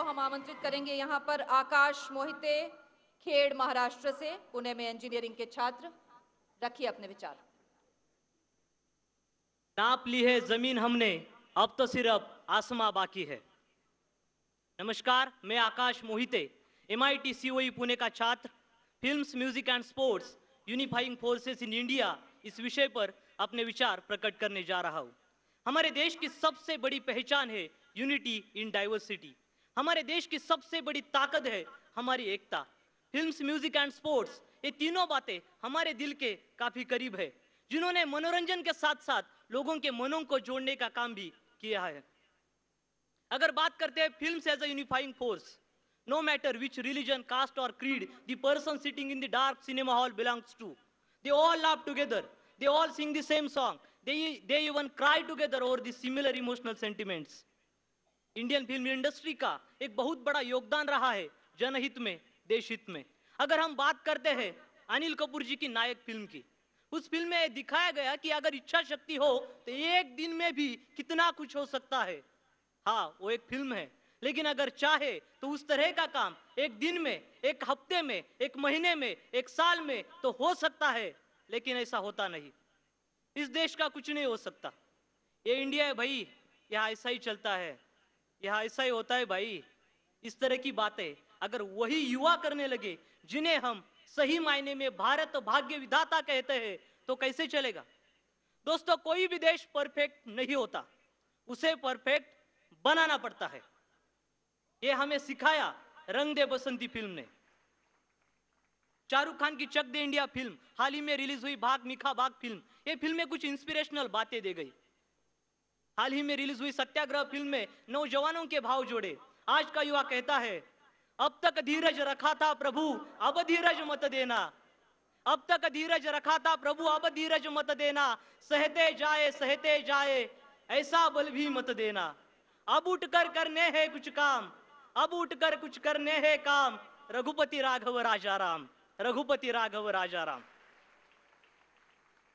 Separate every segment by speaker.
Speaker 1: को हम आमंत्रित करेंगे यहाँ पर आकाश मोहिते, खेड़ महाराष्ट्र से, पुणे में इंजीनियरिंग के छात्र। रखिए अपने विचार।
Speaker 2: नाप ली है जमीन हमने, अब तो सिर्फ आसमां बाकी है। नमस्कार, मैं आकाश मोहिते, MIT COE पुणे का छात्र, films, music and sports unifying forces in India इस विषय पर अपने विचार प्रकट करने जा रहा हूं। हमारे देश की सबसे बड़ी पहचान है यूनिटी इन डाइवर्सिटी। हमारे देश की सबसे बड़ी ताकत है हमारी एकता। फिल्म्स, म्यूजिक एंड स्पोर्ट्स, ये तीनों बातें हमारे दिल के काफी करीब है, जिन्होंने मनोरंजन के साथ साथ लोगों के मनों को जोड़ने का काम भी किया है। अगर बात करते हैं films as a unifying force, no matter which religion, caste और creed the person sitting in the dark cinema hall belongs to, they all laugh together, they all sing the same song, they even cry together over the similar emotional sentiments. Indian film industry का एक बहुत बड़ा योगदान रहा है जनहित में, देश हित में। अगर हम बात करते हैं अनिल कपूर जी की नायक फिल्म की, उस फिल्म में दिखाया गया कि अगर इच्छा शक्ति हो तो एक दिन में भी कितना कुछ हो सकता है। हाँ, वो एक फिल्म है, लेकिन अगर चाहे तो उस तरह का काम एक दिन में, एक हफ्ते में, एक महीने में, एक साल में तो हो सकता है, लेकिन ऐसा होता नहीं। इस देश का कुछ नहीं हो सकता। ये इंडिया है भाई, यहाँ ऐसा ही चलता है, यहाँ ऐसा ही होता है भाई। इस तरह की बातें अगर वही युवा करने लगे जिन्हें हम सही मायने में भारत भाग्य विधाता कहते हैं, तो कैसे चलेगा। दोस्तों, कोई भी देश परफेक्ट नहीं होता, उसे परफेक्ट बनाना पड़ता है। ये हमें सिखाया रंग दे बसंती फिल्म ने। शाहरुख खान की चक दे इंडिया फिल्म, हाल ही में रिलीज हुई भाग मिखा भाग फिल्म, ये फिल्म में कुछ इंस्पिरेशनल बातें दे गई। हाल ही में रिलीज हुई सत्याग्रह फिल्म में नौजवानों के भाव जोड़े। आज का युवा कहता है, अब तक धीरज रखा था प्रभु, अब धीरज मत देना। अब तक धीरज रखा था प्रभु, अब धीरज मत देना। सहते जाए ऐसा बल भी मत देना। अब उठकर करने हैं कुछ काम, अब उठकर कुछ करने हैं काम। रघुपति राघव राजा राम, रघुपति राघव राजा राम।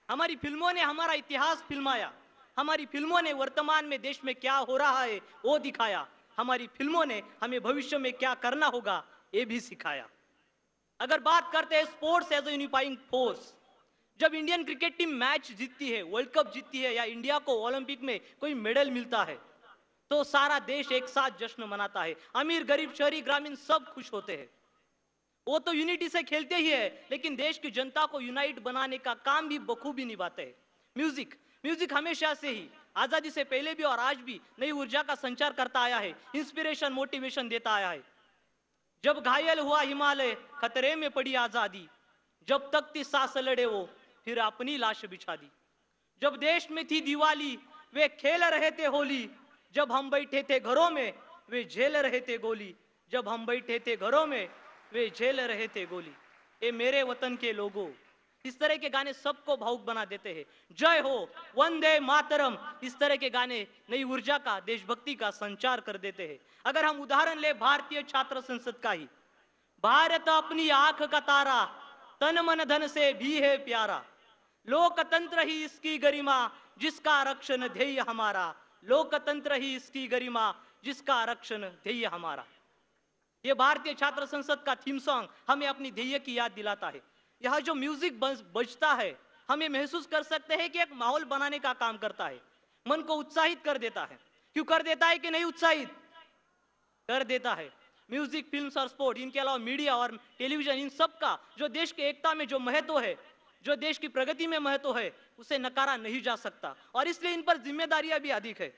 Speaker 2: हमारी फिल्मों ने हमारा इतिहास फिल्माया, हमारी फिल्मों ने वर्तमान में देश में क्या हो रहा है वो दिखाया, हमारी फिल्मों ने हमें भविष्य में क्या करना होगा ये भी सिखाया। अगर बात करते हैं sports as a unifying force, जब इंडियन क्रिकेट टीम मैच जीतती है, वर्ल्ड कप जीतती है, या इंडिया को ओलंपिक में कोई मेडल मिलता है, तो सारा देश एक साथ जश्न मनाता है। अमीर, गरीब, शहरी, ग्रामीण सब खुश होते हैं। वो तो यूनिटी से खेलते ही है, लेकिन देश की जनता को यूनाइट बनाने का काम भी बखूबी निभाते हैं। म्यूजिक हमेशा से ही, आजादी से पहले भी और आज भी, नई ऊर्जा का संचार करता आया है, इंस्पिरेशन, मोटिवेशन देता आया है। जब घायल हुआ हिमालय, खतरे में पड़ी आजादी, जब तक थी सांस लड़े वो, फिर अपनी लाश बिछा दी। जब देश में थी दिवाली, वे खेल रहे थे होली, जब हम बैठे थे घरों में वे झेल रहे थे गोली। जब हम बैठे थे घरों में वे झेल रहे थे गोली। ए मेरे वतन के लोगों, इस तरह के गाने सबको भावुक बना देते हैं। जय हो, वंदे मातरम, इस तरह के गाने नई ऊर्जा का, देशभक्ति का संचार कर देते हैं। अगर हम उदाहरण ले भारतीय छात्र संसद का ही, भारत अपनी आंख का तारा, तन मन धन से भी है प्यारा। लोकतंत्र ही इसकी गरिमा, जिसका रक्षण ध्येय हमारा। लोकतंत्र ही इसकी गरिमा, जिसका रक्षण ध्येय हमारा। ये भारतीय छात्र संसद का थीम सॉन्ग हमें अपनी ध्येय की याद दिलाता है। यह जो म्यूजिक बजता है, हमें महसूस कर सकते हैं कि एक माहौल बनाने का काम करता है, मन को उत्साहित कर देता है। क्यों कर देता है कि नहीं उत्साहित कर देता है। म्यूजिक, फिल्म्स और स्पोर्ट, इनके अलावा मीडिया और टेलीविजन, इन सब का जो देश की एकता में जो महत्व है, जो देश की प्रगति में महत्व है, उसे नकारा नहीं जा सकता। और इसलिए इन पर जिम्मेदारियां भी अधिक है,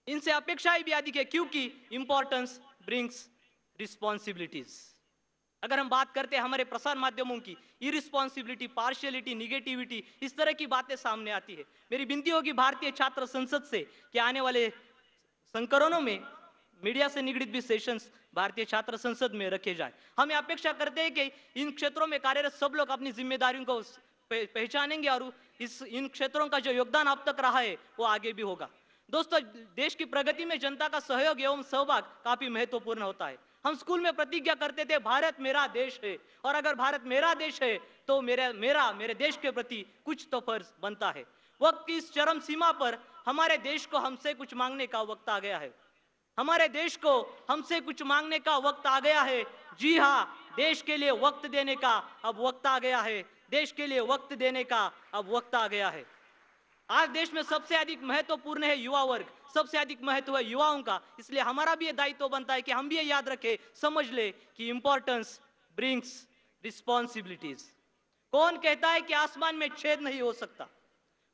Speaker 2: इनसे अपेक्षाएं भी अधिक है, क्योंकि इंपॉर्टेंस ब्रिंग्स रिस्पॉन्सिबिलिटीज। अगर हम बात करते हैं हमारे प्रसार माध्यमों की, इरिस्पॉन्सिबिलिटी, पार्शियलिटी, निगेटिविटी, इस तरह की बातें सामने आती है। मेरी विनती होगी भारतीय छात्र संसद से कि आने वाले संस्करणों में मीडिया से निगड़ित भी सेशंस भारतीय छात्र संसद में रखे जाए। हम अपेक्षा करते हैं कि इन क्षेत्रों में कार्यरत सब लोग अपनी जिम्मेदारियों को पहचानेंगे और इन क्षेत्रों का जो योगदान अब तक रहा है वो आगे भी होगा। दोस्तों, देश की प्रगति में जनता का सहयोग एवं सहभाग काफी महत्वपूर्ण होता है। हम स्कूल में प्रतिज्ञा करते थे, भारत मेरा देश है, और अगर भारत मेरा देश है तो मेरे देश के प्रति कुछ तो फर्ज बनता है। वक्त की इस चरम सीमा पर हमारे देश को हमसे कुछ मांगने का वक्त आ गया है। हमारे देश को हमसे कुछ मांगने का वक्त आ गया है। जी हाँ, देश के लिए वक्त देने का अब वक्त आ गया है। देश के लिए वक्त देने का अब वक्त आ गया है। आज देश में सबसे अधिक महत्वपूर्ण है युवा वर्ग, सबसे अधिक महत्व है युवाओं का। इसलिए हमारा भी ये दायित्व बनता है कि हम भी ये याद रखें, समझ ले कि इंपॉर्टेंस ब्रिंग्स रिस्पॉन्सिबिलिटीज। कौन कहता है कि आसमान में छेद नहीं हो सकता?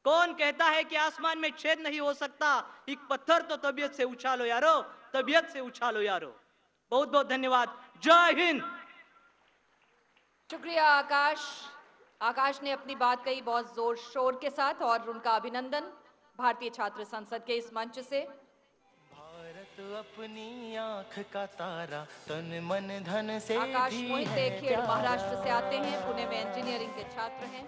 Speaker 2: कौन कहता है कि आसमान में छेद नहीं हो सकता? एक पत्थर तो तबीयत से उछालो यारो, तबीयत से उछालो यारो। बहुत बहुत धन्यवाद। जय हिंद।
Speaker 1: शुक्रिया आकाश। आकाश ने अपनी बात कही बहुत जोर शोर के साथ और उनका अभिनंदन भारतीय छात्र संसद के इस मंच से।
Speaker 3: भारत अपनी आंख का तारा, तन मन धन से
Speaker 1: आकाश
Speaker 3: भी
Speaker 1: मोहिते
Speaker 3: है
Speaker 1: खेड़
Speaker 3: प्यारा।
Speaker 1: महाराष्ट्र से आते हैं, पुणे में इंजीनियरिंग के छात्र हैं।